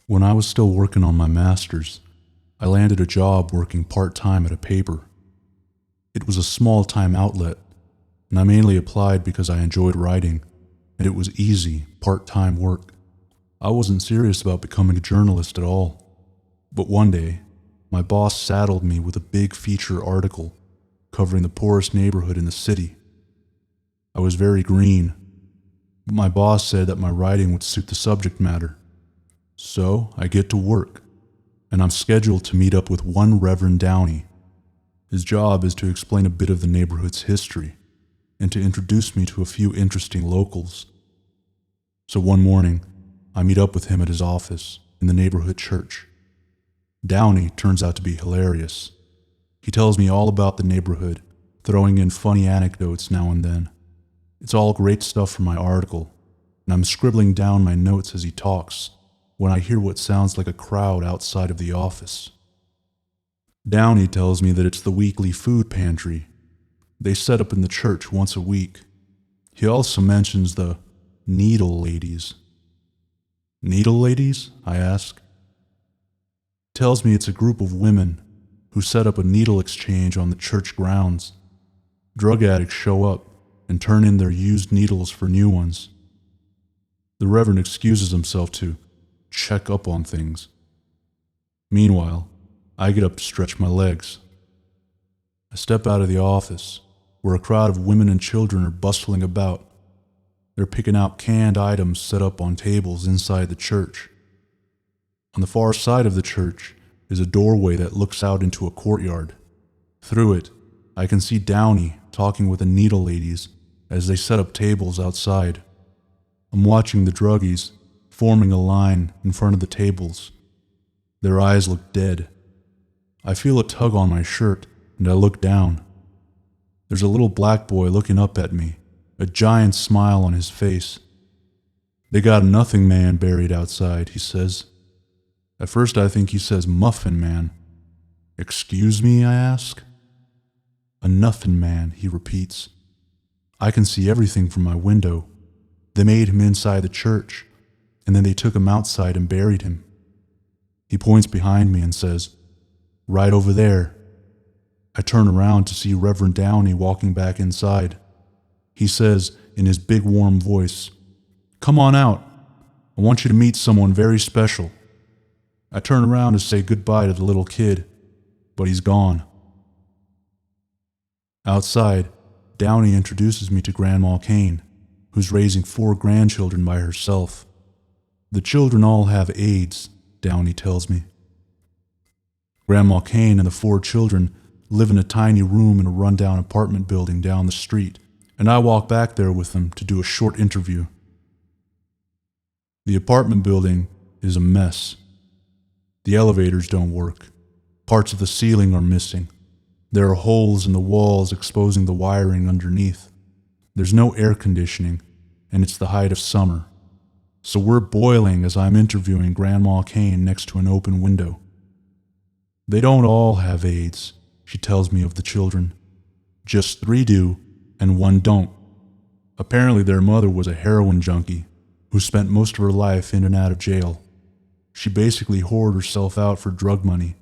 When I was still working on my master's, I landed a job working part-time at a paper. It was a small-time outlet, and I mainly applied because I enjoyed writing, and it was easy, part-time work. I wasn't serious about becoming a journalist at all. But one day, my boss saddled me with a big feature article covering the poorest neighborhood in the city. I was very green, but my boss said that my writing would suit the subject matter. So I get to work, and I'm scheduled to meet up with one Reverend Downey. His job is to explain a bit of the neighborhood's history and to introduce me to a few interesting locals. So one morning, I meet up with him at his office in the neighborhood church. Downey turns out to be hilarious. He tells me all about the neighborhood, throwing in funny anecdotes now and then. It's all great stuff for my article, and I'm scribbling down my notes as he talks when I hear what sounds like a crowd outside of the office. Downey tells me that it's the weekly food pantry. They set up in the church once a week. He also mentions the needle ladies. Needle ladies? I ask. Tells me it's a group of women who set up a needle exchange on the church grounds. Drug addicts show up and turn in their used needles for new ones. The Reverend excuses himself to check up on things. Meanwhile, I get up to stretch my legs. I step out of the office, where a crowd of women and children are bustling about. They're picking out canned items set up on tables inside the church. On the far side of the church is a doorway that looks out into a courtyard. Through it, I can see Downey talking with the needle ladies as they set up tables outside. I'm watching the druggies forming a line in front of the tables. Their eyes look dead. I feel a tug on my shirt, and I look down. There's a little black boy looking up at me, a giant smile on his face. "They got a nothing man buried outside," he says. At first I think he says muffin man. "Excuse me?" I ask. "A nothing man," he repeats. I can see everything from my window. They made him inside the church, and then they took him outside and buried him. He points behind me and says, "Right over there." I turn around to see Reverend Downey walking back inside. He says in his big warm voice, "Come on out. I want you to meet someone very special." I turn around to say goodbye to the little kid, but he's gone. Outside, Downey introduces me to Grandma Kane, who's raising 4 grandchildren by herself. The children all have AIDS, Downey tells me. Grandma Kane and the 4 children live in a tiny room in a rundown apartment building down the street, and I walk back there with them to do a short interview. The apartment building is a mess. The elevators don't work. Parts of the ceiling are missing. There are holes in the walls exposing the wiring underneath. There's no air conditioning, and it's the height of summer. So we're boiling as I'm interviewing Grandma Kane next to an open window. They don't all have AIDS, she tells me of the children. Just 3 do, and 1 don't. Apparently their mother was a heroin junkie who spent most of her life in and out of jail. She basically whored herself out for drug money,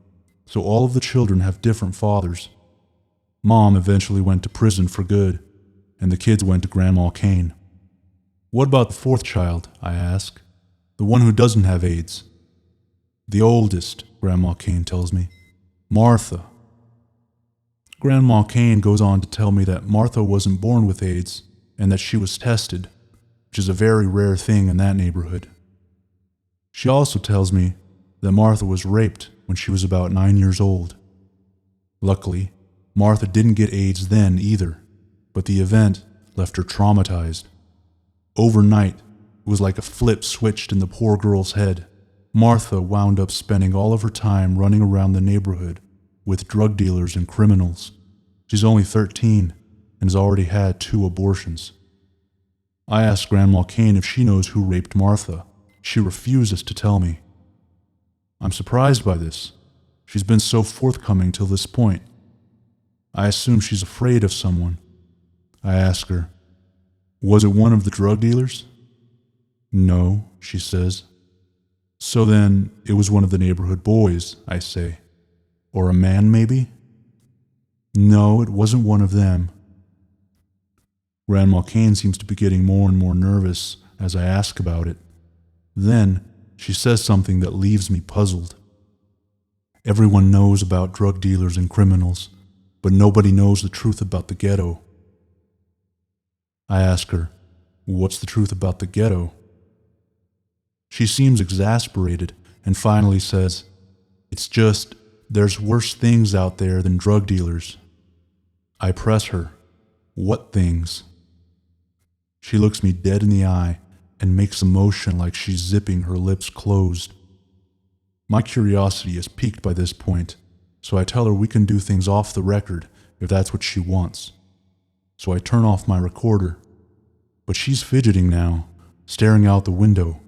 so all of the children have different fathers. Mom eventually went to prison for good, and the kids went to Grandma Kane. "What about the 4th child?" I ask. "The one who doesn't have AIDS?" "The oldest," Grandma Kane tells me. "Martha." Grandma Kane goes on to tell me that Martha wasn't born with AIDS and that she was tested, which is a very rare thing in that neighborhood. She also tells me that Martha was raped when she was about 9 years old. Luckily, Martha didn't get AIDS then either, but the event left her traumatized. Overnight, it was like a flip switched in the poor girl's head. Martha wound up spending all of her time running around the neighborhood with drug dealers and criminals. She's only 13 and has already had 2 abortions. I asked Grandma Kane if she knows who raped Martha. She refuses to tell me. I'm surprised by this. She's been so forthcoming till this point. I assume she's afraid of someone. I ask her, "Was it one of the drug dealers?" "No," she says. So then, it was one of the neighborhood boys, I say. Or a man, maybe? No, it wasn't one of them. Grandma Kane seems to be getting more and more nervous as I ask about it. Then, she says something that leaves me puzzled. Everyone knows about drug dealers and criminals, but nobody knows the truth about the ghetto. I ask her, what's the truth about the ghetto? She seems exasperated and finally says, it's just, there's worse things out there than drug dealers. I press her, what things? She looks me dead in the eye and makes a motion like she's zipping her lips closed. My curiosity is piqued by this point, so I tell her we can do things off the record if that's what she wants. So I turn off my recorder. But she's fidgeting now, staring out the window.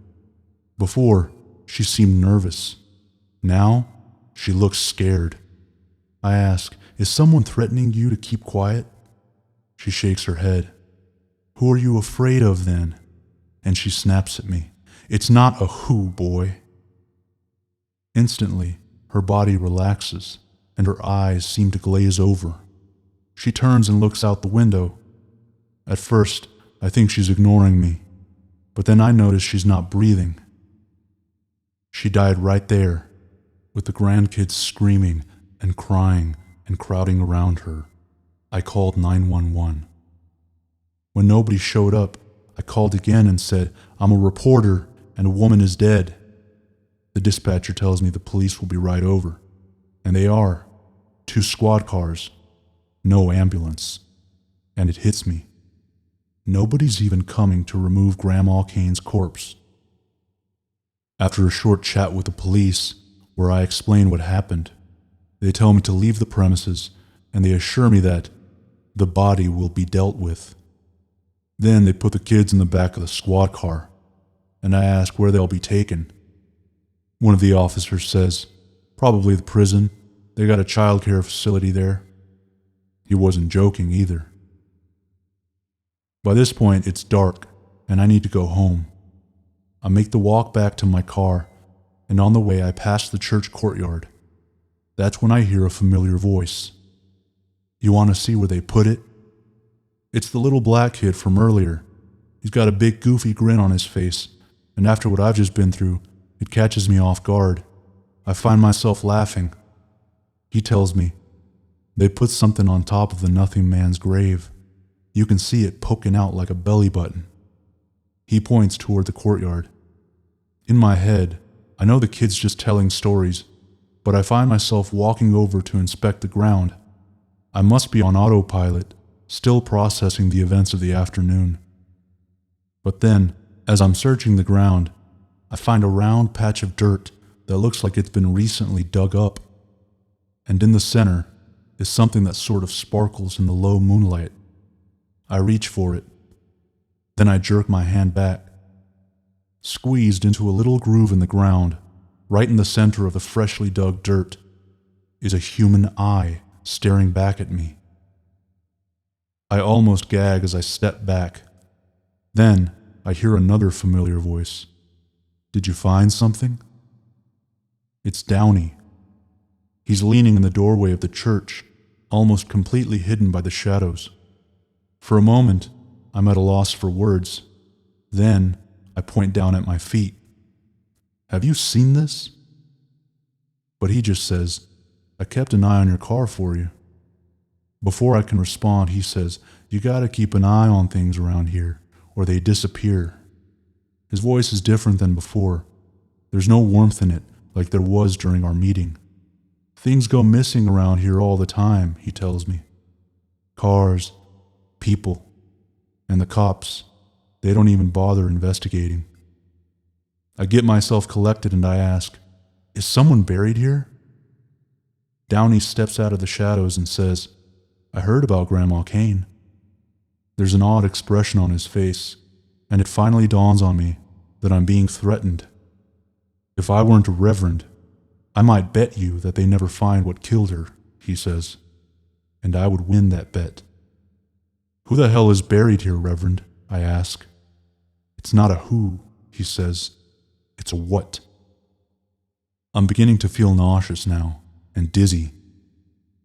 Before, she seemed nervous. Now, she looks scared. I ask, is someone threatening you to keep quiet? She shakes her head. Who are you afraid of then? And she snaps at me. It's not a who, boy. Instantly, her body relaxes, and her eyes seem to glaze over. She turns and looks out the window. At first, I think she's ignoring me, but then I notice she's not breathing. She died right there, with the grandkids screaming and crying and crowding around her. I called 911. When nobody showed up, I called again and said, I'm a reporter and a woman is dead. The dispatcher tells me the police will be right over. And they are. 2 squad cars. No ambulance. And it hits me. Nobody's even coming to remove Grandma Kane's corpse. After a short chat with the police, where I explain what happened, they tell me to leave the premises, and they assure me that the body will be dealt with. Then they put the kids in the back of the squad car, and I ask where they'll be taken. One of the officers says, probably the prison. They got a childcare facility there. He wasn't joking either. By this point, it's dark, and I need to go home. I make the walk back to my car, and on the way I pass the church courtyard. That's when I hear a familiar voice. You want to see where they put it? It's the little black kid from earlier. He's got a big goofy grin on his face, and after what I've just been through, it catches me off guard. I find myself laughing. He tells me, they put something on top of the nothing man's grave. You can see it poking out like a belly button. He points toward the courtyard. In my head, I know the kid's just telling stories, but I find myself walking over to inspect the ground. I must be on autopilot, still processing the events of the afternoon. But then, as I'm searching the ground, I find a round patch of dirt that looks like it's been recently dug up. And in the center is something that sort of sparkles in the low moonlight. I reach for it. Then I jerk my hand back. Squeezed into a little groove in the ground, right in the center of the freshly dug dirt, is a human eye staring back at me. I almost gag as I step back. Then I hear another familiar voice. Did you find something? It's Downey. He's leaning in the doorway of the church, almost completely hidden by the shadows. For a moment, I'm at a loss for words. Then, I point down at my feet. Have you seen this? But he just says, I kept an eye on your car for you. Before I can respond, he says, you gotta keep an eye on things around here, or they disappear. His voice is different than before. There's no warmth in it, like there was during our meeting. Things go missing around here all the time, he tells me. Cars, people, and the cops, they don't even bother investigating. I get myself collected and I ask, is someone buried here? Downey steps out of the shadows and says, I heard about Grandma Kane. There's an odd expression on his face, and it finally dawns on me that I'm being threatened. If I weren't a reverend, I might bet you that they never find what killed her, he says, and I would win that bet. Who the hell is buried here, Reverend? I ask. It's not a who, he says. It's a what. I'm beginning to feel nauseous now, and dizzy.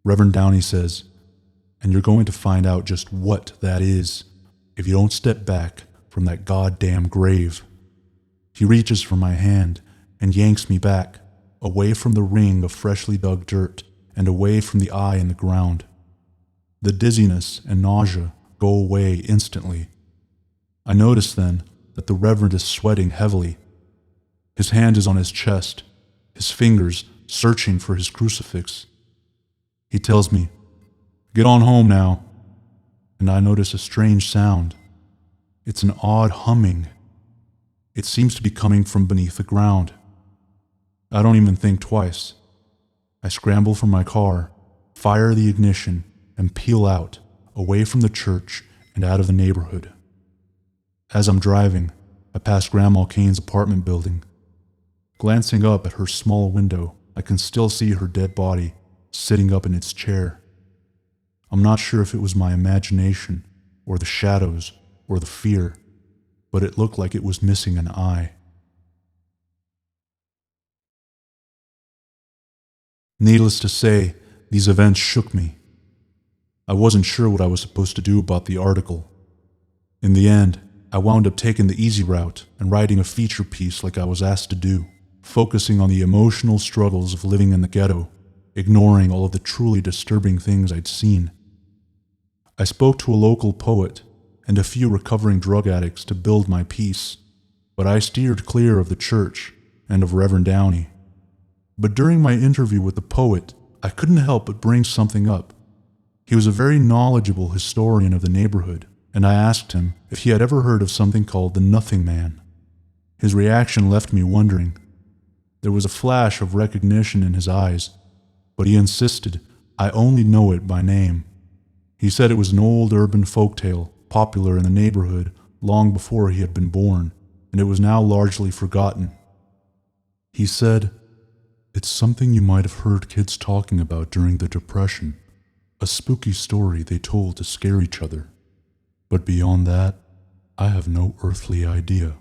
Reverend Downey says, and you're going to find out just what that is if you don't step back from that goddamn grave. He reaches for my hand and yanks me back, away from the ring of freshly dug dirt and away from the eye in the ground. The dizziness and nausea go away instantly. I notice then that the Reverend is sweating heavily. His hand is on his chest, his fingers searching for his crucifix. He tells me, "Get on home now." And I notice a strange sound. It's an odd humming. It seems to be coming from beneath the ground. I don't even think twice. I scramble from my car, fire the ignition, and peel out, away from the church and out of the neighborhood. As I'm driving, I pass Grandma Kane's apartment building. Glancing up at her small window, I can still see her dead body sitting up in its chair. I'm not sure if it was my imagination, or the shadows, or the fear, but it looked like it was missing an eye. Needless to say, these events shook me. I wasn't sure what I was supposed to do about the article. In the end, I wound up taking the easy route and writing a feature piece like I was asked to do, focusing on the emotional struggles of living in the ghetto, ignoring all of the truly disturbing things I'd seen. I spoke to a local poet and a few recovering drug addicts to build my piece, but I steered clear of the church and of Reverend Downey. But during my interview with the poet, I couldn't help but bring something up. He was a very knowledgeable historian of the neighborhood, and I asked him if he had ever heard of something called the Nothing Man. His reaction left me wondering. There was a flash of recognition in his eyes, but he insisted I only know it by name. He said it was an old urban folktale popular in the neighborhood long before he had been born, and it was now largely forgotten. He said, "It's something you might have heard kids talking about during the Depression, a spooky story they told to scare each other. But beyond that, I have no earthly idea."